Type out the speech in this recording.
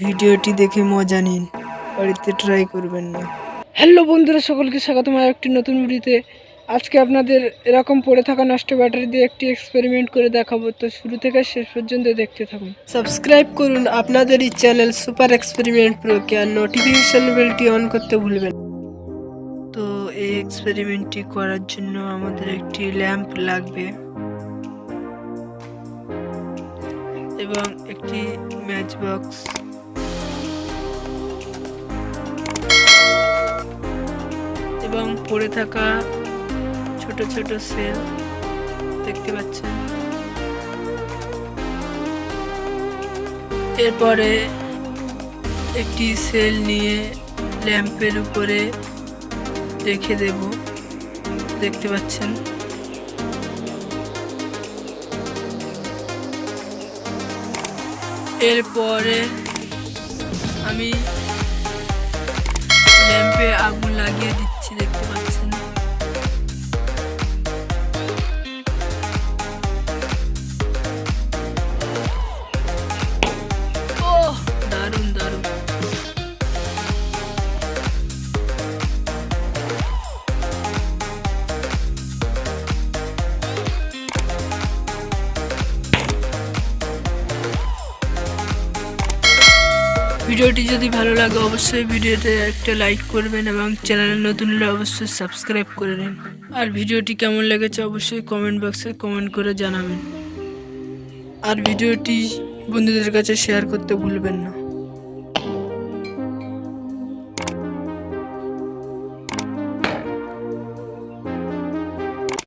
ভিডিওটি দেখে মজা নিন, বাড়িতে ট্রাই করবেন না। হ্যালো বন্ধুরা, সকলকে স্বাগতম আর একটি নতুন ভিডিওতে। আজকে আপনাদের এরকম পড়ে থাকা নষ্ট ব্যাটারি দিয়ে একটি এক্সপেরিমেন্ট করে দেখাবো, তো শুরু থেকে শেষ পর্যন্ত দেখতে থাকুন। সাবস্ক্রাইব করুন আপনাদের এই চ্যানেল সুপার এক্সপেরিমেন্ট প্রোকে, আর নোটিফিকেশন বেলটি অন করতে ভুলবেন। তো এই এক্সপেরিমেন্টটি করার জন্য আমাদের একটি ল্যাম্প লাগবে এবং একটি ম্যাচ বক্স এবং পড়ে থাকা ছোট ছোট সেল দেখতে পাচ্ছেন। এরপরে একটি সেল নিয়ে ল্যাম্পের উপরে রেখে দেব, দেখতে পাচ্ছেন। এরপরে আমি ল্যাম্পে আগুন লাগিয়ে দিচ্ছি, দেখতে পাচ্ছেন। ওহ, দারুণ দারুণ। ভিডিওটি যদি ভালো লাগে অবশ্যই ভিডিওতে একটা লাইক করবেন এবং চ্যানেলে নতুন হলে অবশ্যই সাবস্ক্রাইব করে নিন। আর ভিডিওটি কেমন লেগেছে অবশ্যই কমেন্ট বক্সে কমেন্ট করে জানাবেন। আর ভিডিওটি বন্ধুদের কাছে শেয়ার করতে ভুলবেন না।